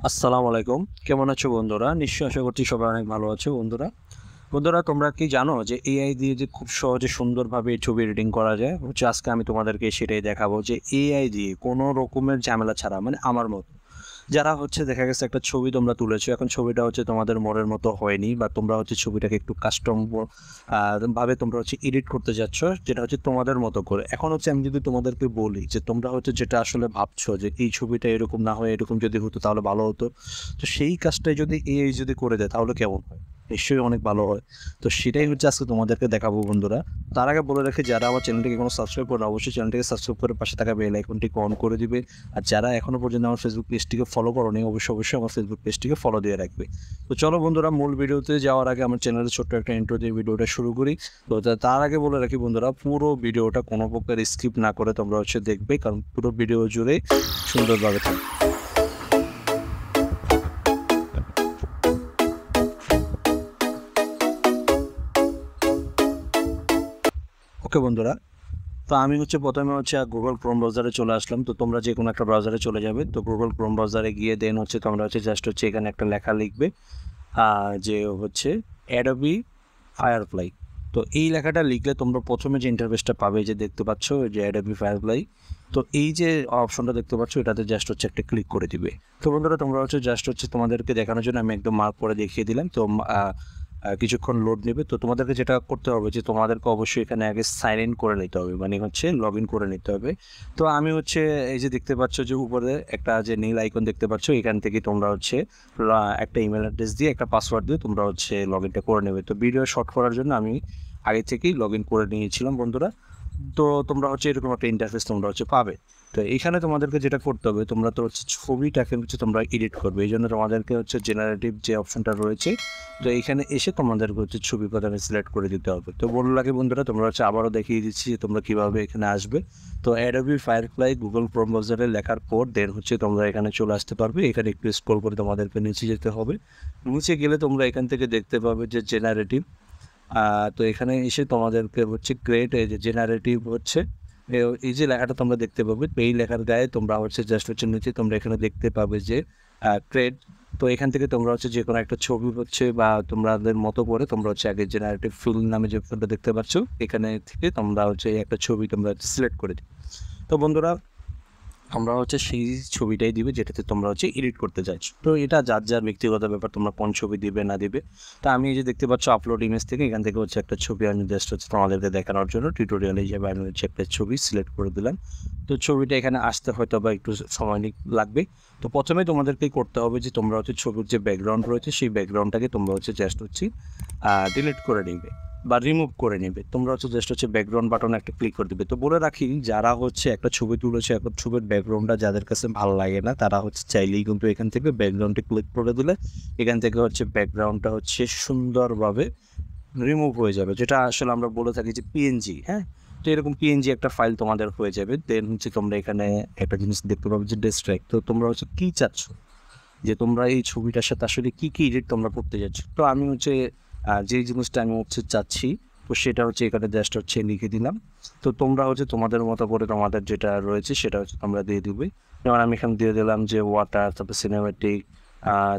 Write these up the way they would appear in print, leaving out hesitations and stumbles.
আসসালামু আলাইকুম। কেমন আছো বন্ধুরা? নিশ্চয়ই আশা করছি সবাই অনেক ভালো আছো বন্ধুরা। বন্ধুরা তোমরা কি জানো যে এআই দিয়ে যে খুব সহজে সুন্দরভাবে ছবি এডিটিং করা যায়? আজকে আমি তোমাদেরকে সেটাই দেখাবো যে এআই দিয়ে কোনো রকমের ঝামেলা ছাড়া মানে আমার মতো যারা দেখা গেছে একটা ছবি তোমরা তুলেছো, এখন ছবিটা তোমাদের মনের মতো হয়নি বা তোমরা ছবিটাকে একটু কাস্টম ভাবে তোমরা এডিট করতে যাচ্ছ, যেটা তোমাদের মতো করে। এখন আমি যদি তোমাদেরকে বলি যে তোমরা যেটা আসলে ভাবছো যে এই ছবিটা এরকম না হয়ে এরকম যদি হতো তাহলে ভালো হতো, তো সেই কাজটাই যদি এআই যদি করে দেয় তাহলে কেমন হয়? নিশ্চয়ই অনেক ভালো হয়। তো সেটাই আজকে তোমাদেরকে দেখাবো বন্ধুরা। তার আগে বলে রাখি, যারা আমার চ্যানেলটিকে কোনো সাবস্ক্রাইব করে অবশ্যই চ্যানেলটিকে সাবস্ক্রাইব করে পাশে থাকা বেল আইকনটিকে অন করে দিবে। আর যারা এখনো পর্যন্ত আমার ফেসবুক পেজটিকে ফলো করোনি অবশ্যই আমার ফেসবুক পেজটিকে ফলো দিয়ে রাখবে। তো চলো বন্ধুরা, মূল ভিডিওতে যাওয়ার আগে আমার চ্যানেলের ছোট্ট একটা ইন্ট্রো দিয়ে ভিডিওটা শুরু করি। তো তার আগে বলে রাখি বন্ধুরা, পুরো ভিডিওটা কোনো প্রকার স্কিপ না করে তোমরা দেখবে, কারণ পুরো ভিডিও জুড়ে সুন্দরভাবে থাকবে। ওকে বন্ধুরা, তো আমি প্রথমে গুগল ক্রোম ব্রাউজারে চলে আসলাম। তো তোমরা যে কোনো একটা ব্রাউজারে চলে যাবে। তো গুগল ক্রোম ব্রাউজারে গিয়ে দেন তোমরা জাস্ট এখানে একটা লেখা লিখবে যে অ্যাডোবি ফায়ারফ্লাই। তো এই লেখাটা লিখলে তোমরা প্রথমে যে ইন্টারফেসটা পাবে, যে দেখতে পাচ্ছ যে অ্যাডোবি ফায়ারফ্লাই, তো এই যে অপশনটা দেখতে পাচ্ছ এটাতে জাস্ট একটা ক্লিক করে দিবে। তো বন্ধুরা তোমরা জাস্ট তোমাদেরকে দেখানোর জন্য আমি একদম মার্ক করে দেখিয়ে দিলাম। তো কিছুক্ষণ লোড নেবে। তো তোমাদেরকে যেটা করতে হবে যে তোমাদেরকে অবশ্যই এখানে আগে সাইন ইন করে নিতে হবে, মানে লগ ইন করে নিতে হবে। তো আমি এই যে দেখতে পাচ্ছ যে উপরে একটা যে নীল আইকন দেখতে পাচ্ছ, এখান থেকে তোমরা একটা ইমেল অ্যাড্রেস দিয়ে একটা পাসওয়ার্ড দিয়ে তোমরা লগ ইনটা করে নেবে। তো ভিডিও শর্ট করার জন্য আমি আগে থেকেই লগ ইন করে নিয়েছিলাম বন্ধুরা। তো তোমরা এরকম একটা ইন্টারফেস তোমরা পাবে। তো এখানে তোমাদেরকে যেটা করতে হবে, তোমরা তো ছবিটাকে তোমরা এডিট করবে। এই জন্য তোমাদেরকে জেনারেটিভ যে অপশনটা রয়েছে, তো এখানে এসে তোমাদেরকে ছবি প্রথমে সিলেক্ট করে দিতে হবে। তো বললো লাগে বন্ধুরা, তোমরা আবারও দেখিয়ে দিচ্ছি যে তোমরা কীভাবে এখানে আসবে। তো অ্যাডোবি ফায়ারফ্লাই গুগল ক্রোম ব্রাউজারে লেখার পর দেন তোমরা এখানে চলে আসতে পারবে। এখানে একটু স্ক্রল করে তোমাদেরকে নিচে যেতে হবে। নিচে গেলে তোমরা এখান থেকে দেখতে পাবে যে জেনারেটিভ। তো এখানে এসে তোমাদেরকে ক্রিয়েট এই যে জেনারেটিভ এই যে লেখাটা তোমরা দেখতে পাবে, এই লেখার গায়ে তোমরা জাস্ট নিচে তোমরা এখানে দেখতে পাবে যে ক্রিয়েট। তো এখান থেকে তোমরা যে কোনো একটা ছবি বা তোমাদের মতো করে তোমরা আগে জেনারেটিভ ফিল নামে যে ফিল্ডটা দেখতে পাচ্ছ, এখানে থেকে তোমরা একটা ছবি তোমরা সিলেক্ট করে দিবে। তো বন্ধুরা আমরা সেই ছবিটাই দিবে যেটাতে তোমরা এডিট করতে চাইছো। তো এটা যার যার ব্যক্তিগত ব্যাপার, তোমরা কোন ছবি দিবে না দিবে। তো আমি এই যে দেখতে পাচ্ছ আপলোড ইমেজ থেকে, এখান থেকে একটা ছবি আমি জাস্ট তোমাদেরকে দেখানোর জন্য টিউটোরিয়াল হিসেবে আমি একটা ছবি সিলেক্ট করে দিলাম। তো ছবিটা এখানে আসতে হয়তো বা একটু সময় লাগবে। তো প্রথমে তোমাদেরকে করতে হবে যে তোমরা ছবির যে ব্যাকগ্রাউন্ড রয়েছে সেই ব্যাকগ্রাউন্ডটাকে তোমরা জাস্ট ডিলিট করে নিবে বা রিমুভ করে নেবে। তোমরা জাস্ট ব্যাকগ্রাউন্ড বাটনে একটা ক্লিক করে দেবে। তো বলে রাখি, যারা একটা ছবি তুলেছে, এখন ছবির ব্যাকগ্রাউন্ডটা যাদের কাছে ভালো লাগে না, তারা চাইলেই কিন্তু এখান থেকে ব্যাকগ্রাউন্ডে ক্লিক করে দিলে এখান থেকে ব্যাকগ্রাউন্ডটা সুন্দরভাবে রিমুভ হয়ে যাবে, যেটা আসলে আমরা বলে থাকি যে পিএনজি। হ্যাঁ, তো এরকম পিএনজি একটা ফাইল তোমাদের হয়ে যাবে। দেন তোমরা এখানে একটা জিনিস দেখতে পাবে যে ডিস্ট্রাক্ট। তো তোমরা কি চাচ্ছ যে তোমরা এই ছবিটার সাথে আসলে কি কি এডিট তোমরা করতে যাচ্ছ। তো আমি যে জিনিসটা আমি চাচ্ছি, তো সেটা এখানে জাস্ট লিখে দিলাম। তো তোমরা তোমাদের মতো করে তোমাদের যেটা রয়েছে সেটা তোমরা দিয়ে দিবে। যেমন আমি এখানে দিয়ে দিলাম যে ওয়াটার, তারপর সিনেমেটিক,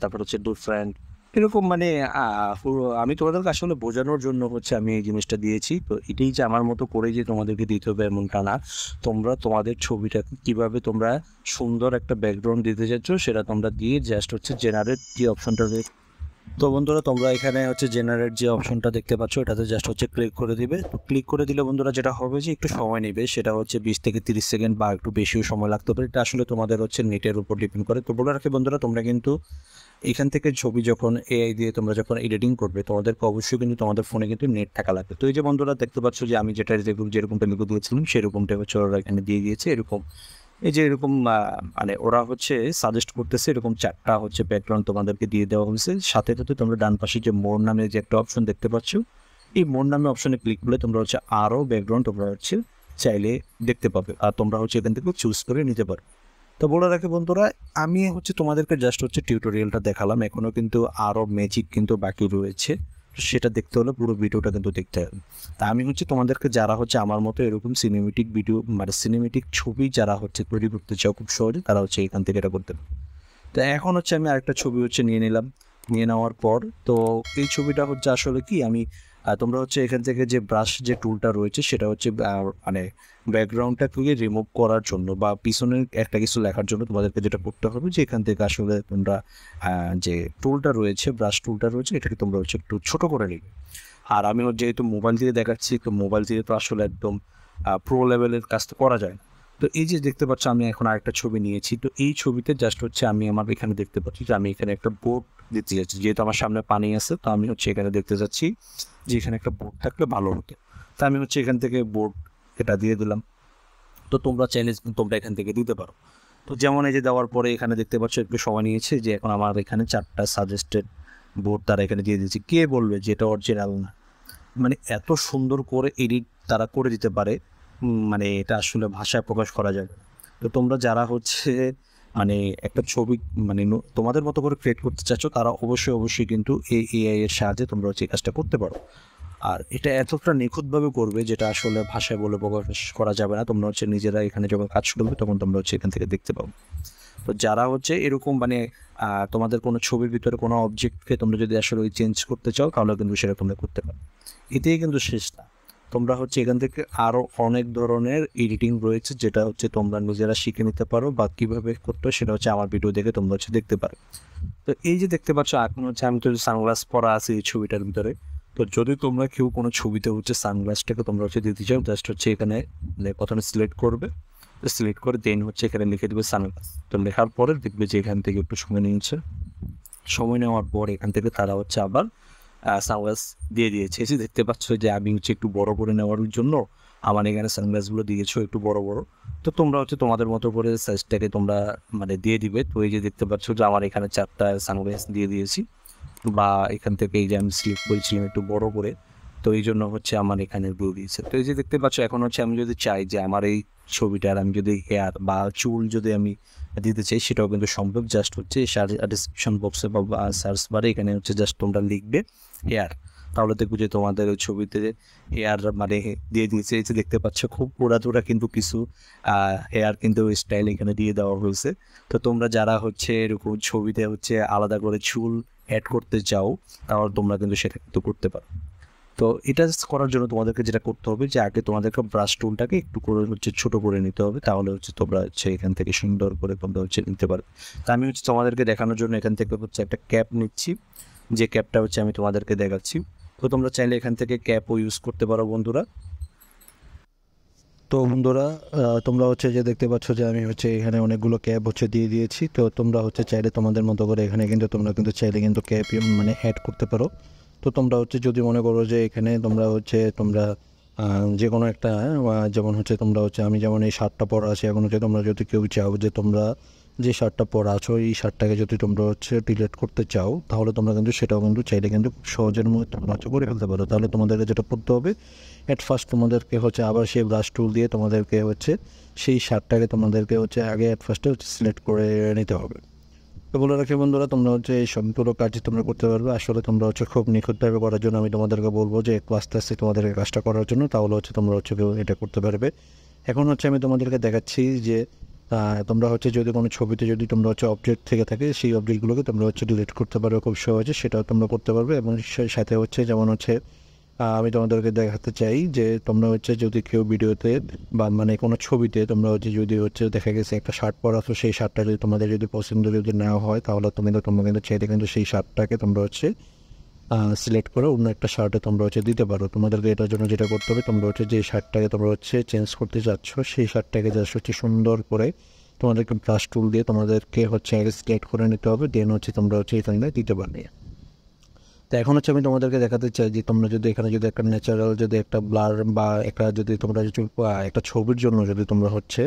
তারপর ডিফারেন্ট, এরকম মানে আমি তোমাদেরকে আসলে বোঝানোর জন্য আমি এই জিনিসটা দিয়েছি। তো এটাই যে আমার মতো করে যে তোমাদেরকে দিতে হবে এমনটা না। তোমরা তোমাদের ছবিটা কিভাবে তোমরা সুন্দর একটা ব্যাকগ্রাউন্ড দিতে চাচ্ছ সেটা তোমরা দিয়ে জাস্ট জেনারেট যে অপশনটা রয়েছে। তো বন্ধুরা তোমরা এখানে জেনারেট যে অপশনটা দেখতে পাচ্ছ এটাতে জাস্ট ক্লিক করে দিবে। তো ক্লিক করে দিলে বন্ধুরা যেটা হবে যে একটু সময় নেবে, সেটা 20 থেকে 30 সেকেন্ড বা একটু বেশিও সময় লাগতে পারে। এটা আসলে তোমাদের নেটের উপর ডিপেন্ড করে। তো বলে রাখি বন্ধুরা, তোমরা কিন্তু এখান থেকে ছবি যখন এআই দিয়ে তোমরা যখন এডিটিং করবে, তোমাদেরকে অবশ্যই কিন্তু তোমাদের ফোনে কিন্তু নেট থাকা লাগবে। তো এই যে বন্ধুরা দেখতে পাচ্ছ যে আমি যেরকমটা লিখে দিয়েছিলাম সেরকমটা ওরা এখানে দিয়ে দিয়েছে। এরকম এই যে এরকম মানে ওরা সাজেস্ট করতেছে এরকম 4টা ব্যাকগ্রাউন্ড তোমাদেরকে দিয়ে দেওয়া হয়েছে। সাথে সাথে তোমরা ডান পাশে যে মোর নামে যে একটা অপশন দেখতে পাচ্ছ, এই মোর নামে অপশনে ক্লিক করলে তোমরা আরও ব্যাকগ্রাউন্ড তোমরা চাইলে দেখতে পাবে, আর তোমরা এখান থেকে চুজ করে নিতে পারো। তো বলে রাখি বন্ধুরা, আমি তোমাদেরকে জাস্ট টিউটোরিয়ালটা দেখালাম, এখনও কিন্তু আরও ম্যাজিক কিন্তু বাকি রয়েছে। সেটা দেখতে হলে পুরো ভিডিওটা কিন্তু দেখতে হবে। তা আমি তোমাদেরকে যারা আমার মতো এরকম সিনেমেটিক ভিডিও মানে সিনেমেটিক ছবি যারা তৈরি করতে চাও খুব সহজে, তারা এখান থেকে এটা করতে পারে। তো এখন হচ্ছে আমি আরেকটা ছবি হচ্ছে নিয়ে নিলাম, নিয়ে নেওয়ার পর তো এই ছবিটা হচ্ছে আসলে কি আমি তোমরা হচ্ছে এখান থেকে যে ব্রাশ যে টুলটা রয়েছে সেটা হচ্ছে মানে ব্যাকগ্রাউন্ডটাকে রিমুভ করার জন্য বা পিছনের একটা কিছু লেখার জন্য তোমাদেরকে যেটা করতে হবে যে এখান থেকে আসলে তোমরা যে টুলটা রয়েছে, ব্রাশ টুলটা রয়েছে, এটাকে তোমরা হচ্ছে একটু ছোটো করে নিবে। আর আমি যেহেতু মোবাইল দিয়ে দেখাচ্ছি, তো মোবাইল দিয়ে তো আসলে একদম প্রো লেভেলের কাজটা করা যায় না। তো এই যে দেখতে পাচ্ছ আমি এখন আরেকটা ছবি নিয়েছি, তো এই ছবিতে জাস্ট হচ্ছে আমি আমার এখানে দেখতে পাচ্ছি যে আমি এখানে একটা বোর্ড দিতে যাচ্ছি, যেহেতু আমার সামনে পানি আছে, তো আমি হচ্ছে এখানে দেখতে যাচ্ছি যে এখানে একটা বোর্ড থাকলে ভালো হতো। তো আমি হচ্ছে এখান থেকে বোর্ড এটা দিয়ে দিলাম। তো তোমরা চাইলে তোমরা এখান থেকে দিতে পারো। তো যেমন এই যে দেওয়ার পরে এখানে দেখতে পাচ্ছ একটু সময় নিয়েছে, যে এখন আমার এখানে 4টা সাজেস্টেড বোর্ড তারা এখানে দিয়ে দিয়েছে। কে বলবে যে এটা অরিজিনাল না? মানে এত সুন্দর করে এডিট তারা করে দিতে পারে, মানে এটা আসলে ভাষায় প্রকাশ করা যায় না। তো তোমরা যারা হচ্ছে মানে একটা ছবি মানে তোমাদের মতো করে ক্রিয়েট করতে চাচ্ছ, তারা অবশ্যই কিন্তু এই এআই এর সাহায্যে তোমরা হচ্ছে এই কাজটা করতে পারো। আর এটা এতটা নিখুঁতভাবে করবে যেটা আসলে ভাষায় বলে প্রকাশ করা যাবে না। তোমরা হচ্ছে নিজেরা এখানে যখন কাজ করবে তখন তোমরা হচ্ছে এখান থেকে দেখতে পাবো। তো যারা হচ্ছে এরকম মানে তোমাদের কোনো ছবির ভিতরে কোনো অবজেক্টকে তোমরা যদি আসলে ওই চেঞ্জ করতে চাও, তাহলে কিন্তু সেটা তোমরা করতে পারো। এতেই কিন্তু শেষ না, তোমরা হচ্ছে এখান থেকে আরও অনেক ধরনের এডিটিং রয়েছে যেটা হচ্ছে তোমরা নিজেরা শিখে নিতে পারো, বা কীভাবে করতে হয় সেটা হচ্ছে আমার ভিডিও দেখে তোমরা হচ্ছে দেখতে পারো। তো এই যে দেখতে পাচ্ছ এখন হচ্ছে আমি তো সানগ্লাস পরা আছি এই ছবিটার ভিতরে। তো যদি তোমরা কেউ কোনো ছবিতে হচ্ছে সানগ্লাসটাকে তোমরা হচ্ছে দিতে চাও, জাস্ট হচ্ছে এখানে প্রথমে সিলেক্ট করবে, সিলেক্ট করে দেন হচ্ছে এখানে লিখে দেবে সানগ্লাস। তো লেখার পরে দেখবে যে এখান থেকে একটু সময় নিয়েছে, সময় নেওয়ার পর এখান থেকে তারা হচ্ছে আবার সানগ্লাস দিয়ে দিয়েছে। এসে দেখতে পাচ্ছ যে আমি হচ্ছে একটু বড় করে নেওয়ার জন্য আমার এখানে সানগ্লাসগুলো দিয়েছো একটু বড় বড়। তো তোমরা হচ্ছে তোমাদের মতো করে সাইজটাকে তোমরা মানে দিয়ে দিবে। তো এই যে দেখতে পাচ্ছ যে আমার এখানে 4টা সানগ্লাস দিয়ে দিয়েছি, বা এখান থেকে এই যে আমি সিলেক্ট করেছিলাম একটু বড় করে, তো এই জন্য হচ্ছে আমার এখানে দিয়ে দিয়েছে। তো এই যে দেখতে পাচ্ছ এখন হচ্ছে আমি যদি চাই যে আমার এই ছবিটার আমি যদি হেয়ার বা চুল যদি আমি দিতে চাই, সেটাও কিন্তু সম্ভব। জাস্ট হচ্ছে ডিসক্রিপশন বক্সে বা সার্চ বারে এখানে হচ্ছে জাস্ট তোমরা লিখবে হেয়ার, তাহলে দেখবো যে তোমাদের ওই ছবিতে হেয়ার মানে দিয়ে দিয়েছে। এই যে দেখতে পাচ্ছ খুব পুরাতোরা কিন্তু কিছু হেয়ার কিন্তু স্টাইল এখানে দিয়ে দেওয়া হয়েছে। তো তোমরা যারা হচ্ছে এরকম ছবিতে হচ্ছে আলাদা করে চুল অ্যাড করতে চাও, তাহলে তোমরা কিন্তু সেটা কিন্তু করতে পারো। তো এটা করার জন্য তোমাদেরকে যেটা করতে হবে যে আগে তোমাদেরকে ব্রাশ টুলটাকে একটু করে হচ্ছে ছোটো করে নিতে হবে, তাহলে হচ্ছে তোমরা হচ্ছে এখান থেকে সুন্দর করে তোমরা হচ্ছে নিতে পারবে। তা আমি হচ্ছে তোমাদেরকে দেখানোর জন্য এখান থেকে হচ্ছে একটা ক্যাপ নিচ্ছি, যে ক্যাপটা হচ্ছে আমি তোমাদেরকে দেখাচ্ছি। তো তোমরা চাইলে এখান থেকে ক্যাপও ইউজ করতে পারো বন্ধুরা। তো বন্ধুরা তোমরা হচ্ছে যে দেখতে পাচ্ছ যে আমি হচ্ছে এখানে অনেকগুলো ক্যাপ হচ্ছে দিয়ে দিয়েছি। তো তোমরা হচ্ছে চাইলে তোমাদের মতো করে এখানে কিন্তু তোমরা কিন্তু চাইলে কিন্তু ক্যাপ মানে অ্যাড করতে পারো। তো তোমরা হচ্ছে যদি মনে করো যে এখানে তোমরা হচ্ছে তোমরা যে কোনো একটা যেমন হচ্ছে তোমরা হচ্ছে আমি যেমন এই শার্টটা পরা আছে, এখন হচ্ছে তোমরা যদি কেউ চাও যে তোমরা যে শার্টটা পরা আছো এই শার্টটাকে যদি তোমরা হচ্ছে ডিলিট করতে চাও, তাহলে তোমরা কিন্তু সেটাও কিন্তু চাইলে কিন্তু সহজের মধ্যে তোমরা হচ্ছে করে ফেলতে পারো। তাহলে তোমাদেরকে যেটা করতে হবে, অ্যাট ফার্স্ট তোমাদেরকে হচ্ছে আবার সেই ব্রাশ টুল দিয়ে তোমাদেরকে হচ্ছে সেই শার্টটাকে তোমাদেরকে হচ্ছে আগে অ্যাট ফার্স্টে হচ্ছে সিলেক্ট করে নিতে হবে। তো বলে রাখি বন্ধুরা, তোমরা হচ্ছে এই সবগুলো কাজই তোমরা করতে পারবে। আসলে তোমরা হচ্ছে খুব নিখুঁতভাবে করার জন্য আমি তোমাদেরকে বলবো যে একটু আস্তে আস্তে তোমাদেরকে কাজটা করার জন্য, তাহলে হচ্ছে তোমরা হচ্ছে এটা করতে পারবে। এখন হচ্ছে আমি তোমাদেরকে দেখাচ্ছি যে তোমরা হচ্ছে যদি কোনো ছবিতে যদি তোমরা হচ্ছে অবজেক্ট থেকে থাকে, সেই অবজেক্টগুলোকে তোমরা হচ্ছে ডিলিট করতে পারো খুব সহজে, সেটাও তোমরা করতে পারবে। এবং সাথে হচ্ছে যেমন হচ্ছে আমি তোমাদেরকে দেখাতে চাই যে তোমরা হচ্ছে যদি কেউ ভিডিওতে বা মানে কোনো ছবিতে তোমরা হচ্ছে যদি হচ্ছে দেখা গেছে একটা শার্ট পরা, তো সেই শার্টটা যদি তোমাদের যদি পছন্দ যদি না হয়, তাহলে তোমরা কিন্তু চাইলে কিন্তু সেই শার্টটাকে তোমরা হচ্ছে সিলেক্ট করে অন্য একটা শার্টে তোমরা হচ্ছে দিতে পারো। তোমাদেরকে এটার জন্য যেটা করতে হবে, তোমরা হচ্ছে যে শার্টটাকে তোমরা হচ্ছে চেঞ্জ করতে যাচ্ছ, সেই শার্টটাকে জাস্ট হচ্ছে সুন্দর করে তোমাদেরকে ব্রাশ টুল দিয়ে তোমাদেরকে হচ্ছে সিলেক্ট করে নিতে হবে, দেন হচ্ছে তোমরা হচ্ছে এখানে দিতে পারবে। তো এখন হচ্ছে আমি তোমাদেরকে দেখাতে চাই যে তোমরা যদি এখানে যদি একটা ন্যাচারাল যদি একটা ব্লার বা একটা যদি তোমরা একটা ছবির জন্য যদি তোমরা হচ্ছে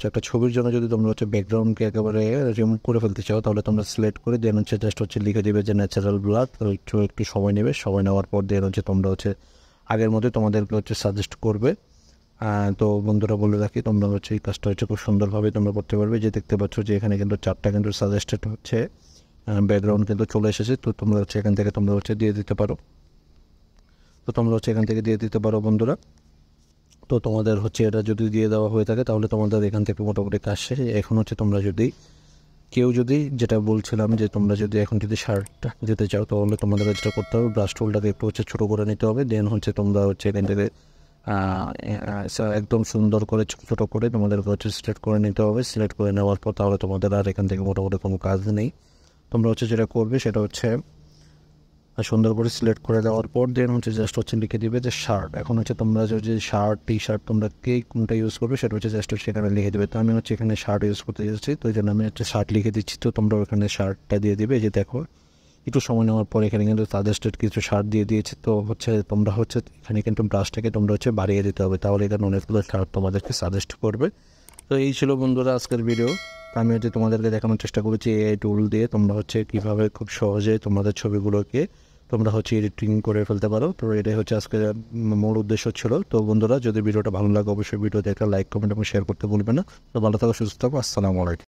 একটা ছবির জন্য যদি তোমরা হচ্ছে ব্যাকগ্রাউন্ডকে একেবারে রিমুভ করে ফেলতে চাও, তাহলে তোমরা সিলেক্ট করে দেন হচ্ছে জাস্ট হচ্ছে লিখে দেবে যে ন্যাচারাল ব্লার। তো একটু সময় নেবে, সময় নেওয়ার পর দেন হচ্ছে তোমরা হচ্ছে আগের মধ্যে তোমাদেরকে হচ্ছে সাজেস্ট করবে। তো বন্ধুরা বলে রাখি, তোমরা হচ্ছে এই কাজটা হচ্ছে খুব সুন্দরভাবে তোমরা করতে পারবে। যে দেখতে পাচ্ছ যে এখানে কিন্তু 4টা কিন্তু সাজেস্টেড হচ্ছে ব্যাকগ্রাউন্ড কিন্তু চলে এসেছে। তো তোমরা হচ্ছে এখান থেকে তোমরা হচ্ছে দিয়ে দিতে পারো। তো তোমরা হচ্ছে এখান থেকে দিয়ে দিতে পারো বন্ধুরা। তো তোমাদের হচ্ছে এটা যদি দিয়ে দেওয়া হয়ে থাকে, তাহলে তোমাদের এখান থেকে মোটামুটি কাজ শেষ। এখন হচ্ছে তোমরা যদি কেউ যদি যেটা বলছিলাম যে তোমরা যদি এখন যদি শার্টটা দিতে চাও তাহলে তোমাদের যেটা করতে হবে ব্রাশ টুলটাকে একটু হচ্ছে ছোটো করে নিতে হবে, দেন হচ্ছে তোমরা হচ্ছে এখান থেকে একদম সুন্দর করে ছোটো ছোটো করে তোমাদেরকে হচ্ছে সিলেক্ট করে নিতে হবে। সিলেক্ট করে নেওয়ার পর তাহলে তোমাদের আর এখান থেকে মোটামুটি কোনো কাজ নেই। তোমরা হচ্ছে যেটা করবে সেটা হচ্ছে সুন্দর করে সিলেক্ট করে দেওয়ার পর দেন হচ্ছে জাস্ট হচ্ছে লিখে দিবে যে শার্ট। এখন হচ্ছে তোমরা যে শার্ট টি শার্ট তোমরা কে কোনটা ইউজ করবে সেটা হচ্ছে জাস্ট হচ্ছে এখানে লিখে দেবে। তো আমি হচ্ছে এখানে শার্ট ইউজ করতে যাচ্ছি, তো এই জন্য আমি হচ্ছে শার্ট লিখে দিচ্ছি। তো তোমরা ওখানে শার্টটা দিয়ে দিবে। এই যে দেখো একটু সময় নেওয়ার পর এখানে কিন্তু সাজেস্টেড কিছু শার্ট দিয়ে দিয়েছে। তো হচ্ছে তোমরা হচ্ছে এখানে কিন্তু ব্রাশটাকে তোমরা হচ্ছে বাড়িয়ে দিতে হবে, তাহলে এখানে অনেকগুলো শার্ট তোমাদেরকে সাজেস্ট করবে। তো এই ছিল বন্ধুরা আজকের ভিডিও। আমি হচ্ছে তোমাদেরকে দেখানোর চেষ্টা করেছি এই টুল দিয়ে তোমরা হচ্ছে কীভাবে খুব সহজে তোমাদের ছবিগুলোকে তোমরা হচ্ছে এডিটিং করে ফেলতে পারো। তো এটাই হচ্ছে আজকে মূল উদ্দেশ্য ছিল। তো বন্ধুরা যদি ভিডিওটা ভালো লাগে অবশ্যই ভিডিওতে একটা লাইক কমেন্ট এবং শেয়ার করতে ভুলবে না। তো ভালো থাকো, সুস্থ থাকো, আসসালামু আলাইকুম।